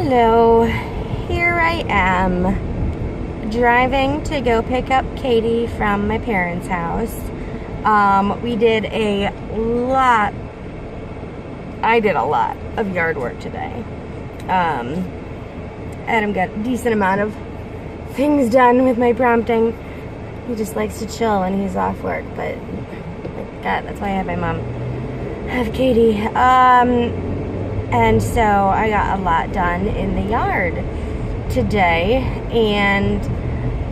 Hello, here I am driving to go pick up Katie from my parents' house. We did a lot, I did a lot of yard work today. Adam got a decent amount of things done with my prompting. He just likes to chill when he's off work, but God, that's why I had my mom have Katie. And so I got a lot done in the yard today, and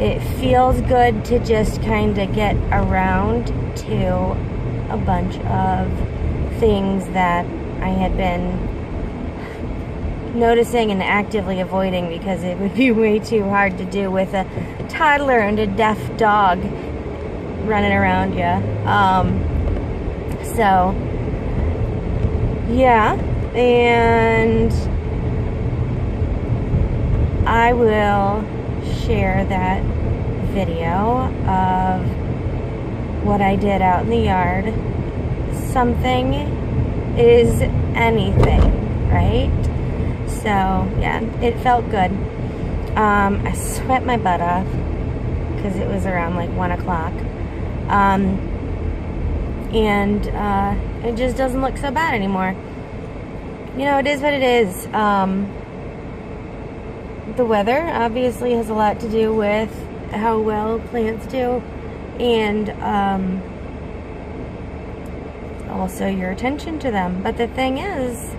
it feels good to just kind of get around to a bunch of things that I had been noticing and actively avoiding because it would be way too hard to do with a toddler and a deaf dog running around you. So yeah, and I will share that video of what I did out in the yard. Something is anything, right? So yeah, it felt good. I sweat my butt off because it was around like 1 o'clock. And it just doesn't look so bad anymore. You know, it is what it is. The weather obviously has a lot to do with how well plants do, and also your attention to them. But the thing is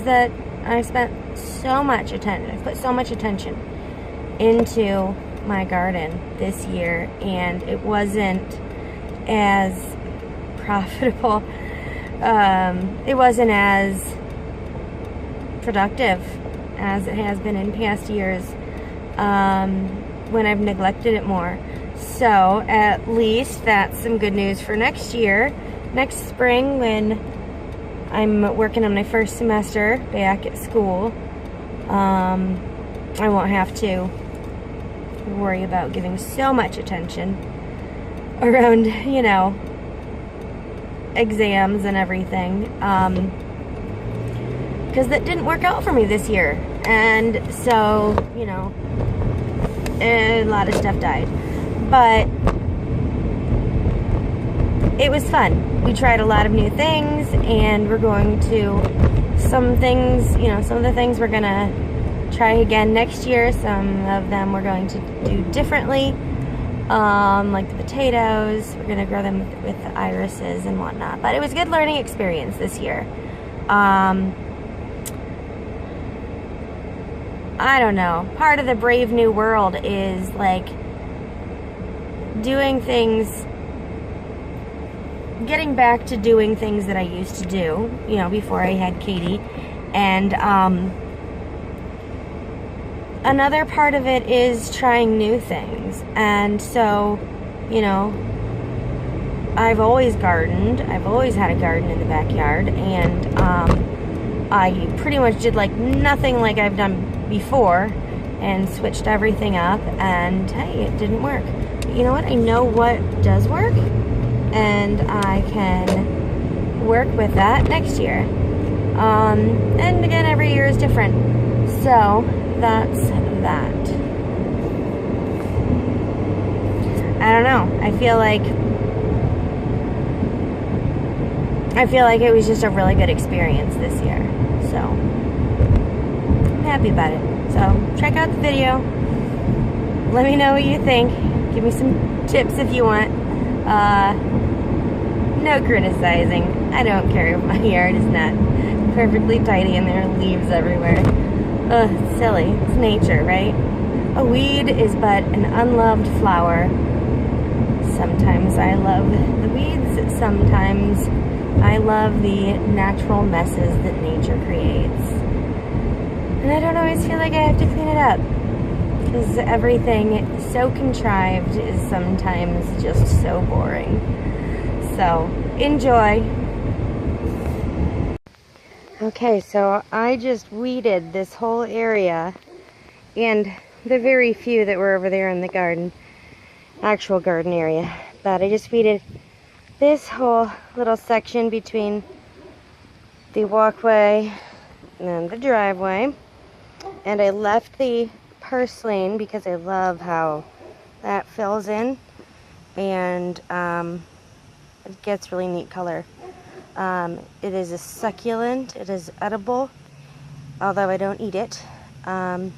that I spent so much attention, I put so much attention into my garden this year, and it wasn't as profitable. It wasn't as productive as it has been in past years when I've neglected it more. So at least that's some good news for next year. Next spring, when I'm working on my first semester back at school, I won't have to worry about giving so much attention around, you know, exams and everything, because that didn't work out for me this year, and so, you know, a lot of stuff died, but it was fun. We tried a lot of new things, and we're going to, some things, you know, some of the things we're gonna try again next year. Some of them we're going to do differently. Like the potatoes, we're gonna grow them with the irises and whatnot. But it was a good learning experience this year. I don't know. Part of the Brave New World is like doing things, getting back to doing things that I used to do, you know, before I had Katie. And another part of it is trying new things. And so, you know, I've always gardened. I've always had a garden in the backyard, and I pretty much did like nothing like I've done before and switched everything up, and hey, it didn't work. But you know what? I know what does work, and I can work with that next year. And again, every year is different. So that's that. I don't know. I feel like it was just a really good experience this year. So I'm happy about it. So check out the video. Let me know what you think. Give me some tips if you want. No criticizing. I don't care if my yard is not perfectly tidy and there are leaves everywhere. Ugh, it's silly. It's nature, right? A weed is but an unloved flower. Sometimes I love the weeds. Sometimes I love the natural messes that nature creates. And I don't always feel like I have to clean it up, because everything so contrived is sometimes just so boring. So, enjoy. Okay, so I just weeded this whole area, and the very few that were over there in the garden, actual garden area, but I just weeded this whole little section between the walkway and the driveway. And I left the purslane because I love how that fills in, and it gets really neat color. It is a succulent, it is edible, although I don't eat it. And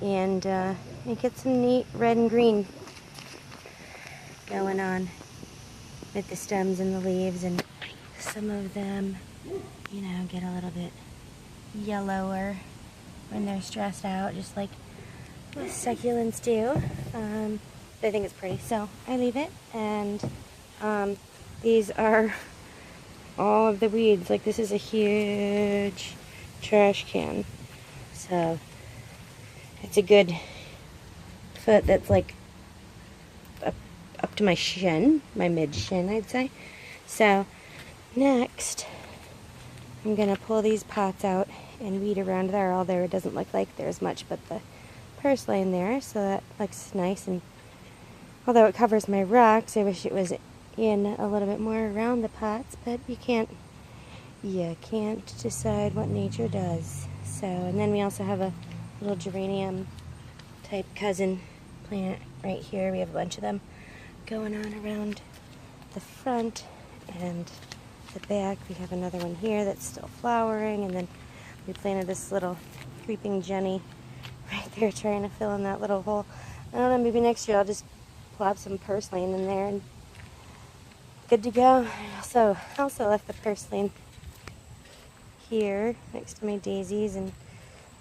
it gets some neat red and green going on with the stems and the leaves, and some of them, you know, get a little bit yellower when they're stressed out, just like succulents do. I think it's pretty, so I leave it. And these are all of the weeds. Like, this is a huge trash can, so it's a good foot that's like up to my shin, my mid shin, I'd say. So next I'm gonna pull these pots out and weed around there, although it doesn't look like there's much but the purslane there, so that looks nice. And although it covers my rocks, I wish it was in a little bit more around the pots, but you can't decide what nature does. So, and then we also have a little geranium type cousin plant right here. We have a bunch of them going on around the front and the back. We have another one here that's still flowering, and then we planted this little creeping Jenny right there trying to fill in that little hole. I don't know, maybe next year I'll just plop some purslane in there and good to go. I also left the purslane here next to my daisies and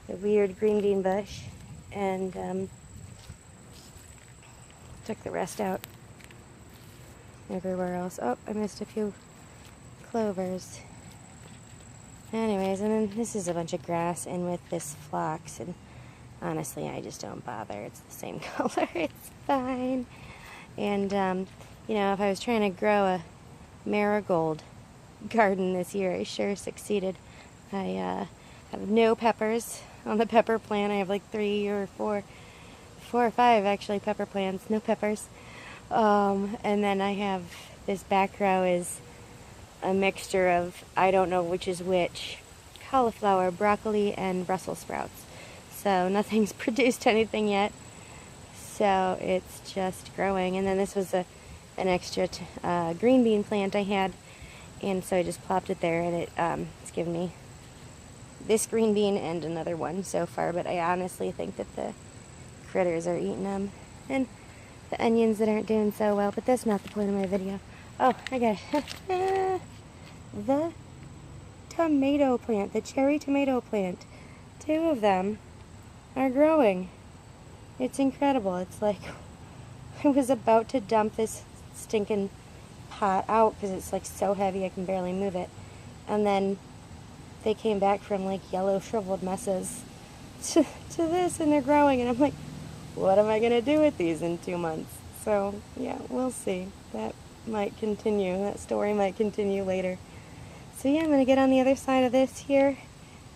the weird green bean bush, and took the rest out everywhere else. Oh, I missed a few clovers. Anyways, and then this is a bunch of grass in with this phlox, and honestly I just don't bother. It's the same color. It's fine. And you know, if I was trying to grow a marigold garden this year, I sure succeeded. I have no peppers on the pepper plant. I have like 4 or 5 actually pepper plants, no peppers. And then I have this back row is a mixture of, I don't know which is which, cauliflower, broccoli, and Brussels sprouts. So nothing's produced anything yet. So it's just growing. And then this was an extra green bean plant I had, and so I just plopped it there, and it's given me this green bean and another one so far, but I honestly think that the critters are eating them, and the onions that aren't doing so well, but that's not the point of my video. Oh, I got it. The tomato plant, the cherry tomato plant. 2 of them are growing. It's incredible. It's like I was about to dump this stinking pot out because it's like so heavy I can barely move it, and then they came back from like yellow shriveled messes to this, and they're growing, and I'm like, what am I gonna do with these in 2 months? So yeah, we'll see. That might continue. That story might continue later. So yeah, I'm gonna get on the other side of this here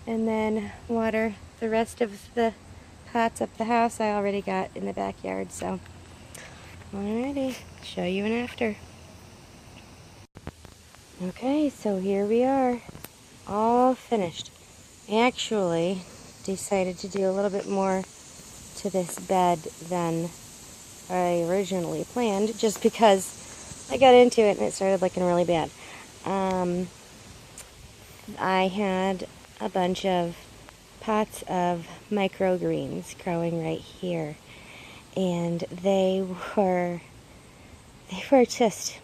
and then water the rest of the pots up the house I already got in the backyard. So alrighty, show you an after. Okay, so here we are, all finished. I actually decided to do a little bit more to this bed than I originally planned, just because I got into it and it started looking really bad. I had a bunch of pots of microgreens growing right here, and they were just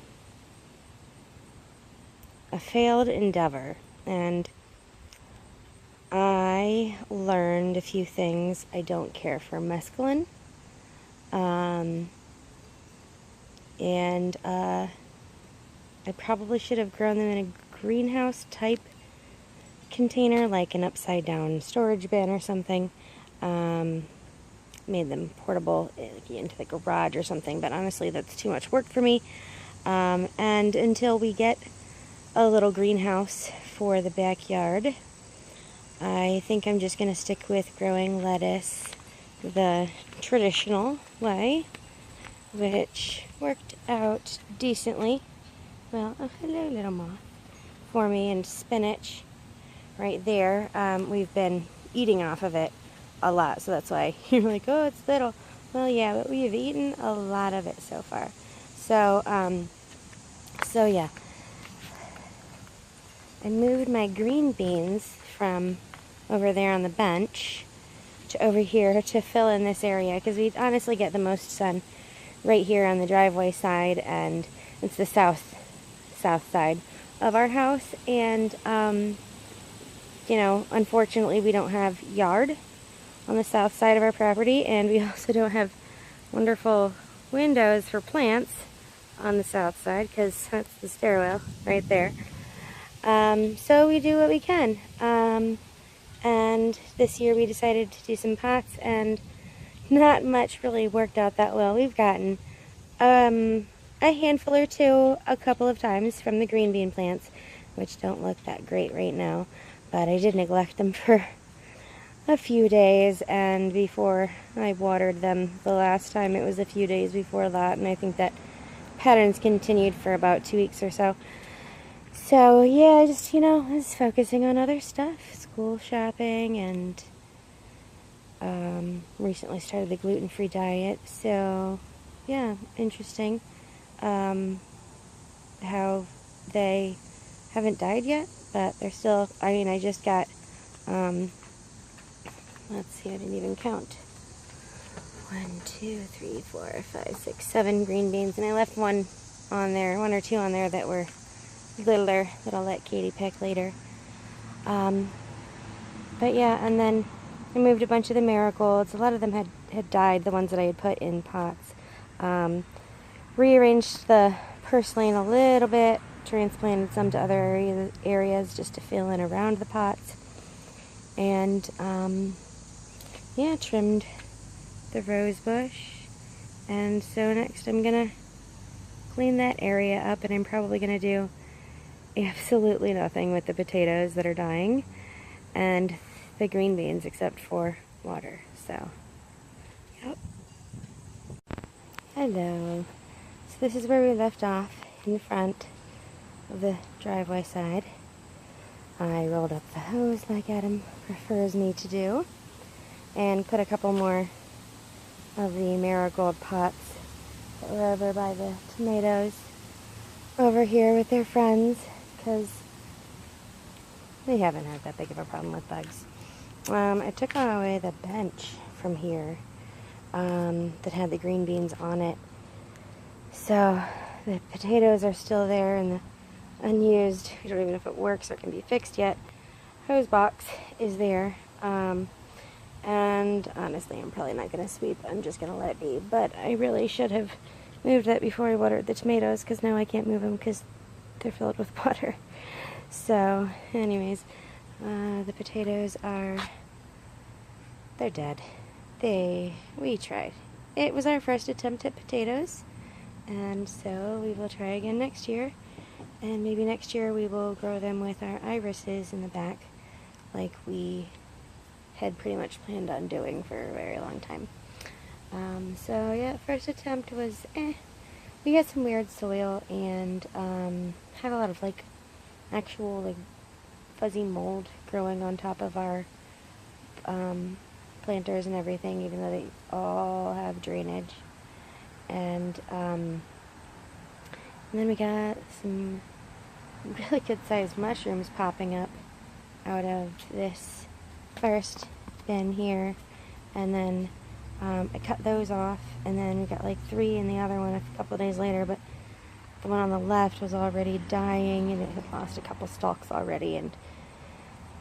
a failed endeavor, and I learned a few things. I don't care for mescaline, and I probably should have grown them in a greenhouse type container, like an upside down storage bin or something. Made them portable into the garage or something, but honestly that's too much work for me. And until we get a little greenhouse for the backyard, I think I'm just going to stick with growing lettuce the traditional way, which worked out decently. Well, oh, hello little moth, for me, and spinach right there. We've been eating off of it a lot, so that's why you're like, oh, it's little. Well, yeah, but we've eaten a lot of it so far. So yeah, I moved my green beans from over there on the bench to over here to fill in this area, because we honestly get the most sun right here on the driveway side, and it's the south side of our house. And you know, unfortunately we don't have yard on the south side of our property, and we also don't have wonderful windows for plants on the south side, because that's the stairwell right there. So we do what we can. And this year we decided to do some pots, and not much really worked out that well. We've gotten a handful or two a couple of times from the green bean plants, which don't look that great right now, but I did neglect them for a few days, and before I watered them the last time, it was a few days before that, and I think that pattern's continued for about 2 weeks or so. So yeah, just, you know, I was focusing on other stuff, school shopping, and recently started the gluten-free diet. So yeah, interesting how they haven't died yet, but they're still, I mean, I just got let's see, I didn't even count. 1, 2, 3, 4, 5, 6, 7 green beans, and I left one or two on there that were littler that I'll let Katie pick later. But yeah, and then I moved a bunch of the marigolds. A lot of them had died, the ones that I had put in pots. Rearranged the purslane a little bit, transplanted some to other areas just to fill in around the pots. And yeah, trimmed the rose bush. And so next I'm gonna clean that area up, and I'm probably gonna do absolutely nothing with the potatoes that are dying and the green beans except for water. So yep. Hello. So this is where we left off, in the front of the driveway side. I rolled up the hose like Adam prefers me to do, and put a couple more of the marigold pots that were over by the tomatoes over here with their friends, because they haven't had that big of a problem with bugs. I took away the bench from here that had the green beans on it, so the potatoes are still there, and the unused, we don't even know if it works or can be fixed yet, hose box is there. And honestly, I'm probably not going to sweep. I'm just going to let it be. But I really should have moved that before I watered the tomatoes, because now I can't move them because they're filled with water. So, anyways, the potatoes they're dead. We tried. It was our first attempt at potatoes, and so we will try again next year. And maybe next year we will grow them with our irises in the back, like we had pretty much planned on doing for a very long time. So yeah, first attempt was we had some weird soil, and had a lot of like actual like fuzzy mold growing on top of our planters and everything, even though they all have drainage. And then we got some really good sized mushrooms popping up out of this first bin here, and then I cut those off, and then we got like 3 in the other one a couple of days later, but the one on the left was already dying, and it had lost a couple stalks already. And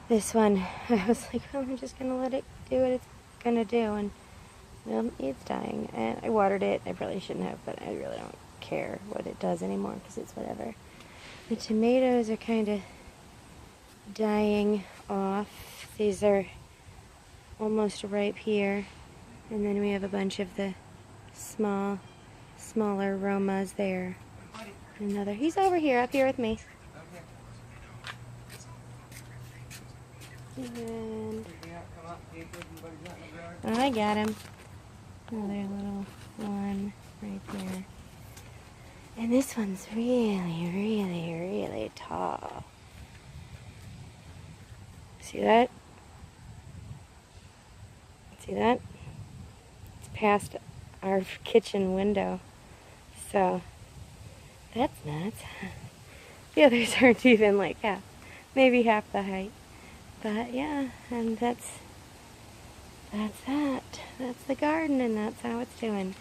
this one, I was like, well, I'm just gonna let it do what it's gonna do, and well, it's dying. And I watered it. I probably shouldn't have, but I really don't care what it does anymore, because it's whatever. The tomatoes are kind of dying off. These are almost ripe here, and then we have a bunch of the smaller Romas there. Another, he's over here, up here with me. And I got him. Another little one right there. And this one's really, really, really tall. See that? See that? It's past our kitchen window. So, that's nuts. The others aren't even like maybe half the height. But yeah, and that's that. That's the garden, and that's how it's doing.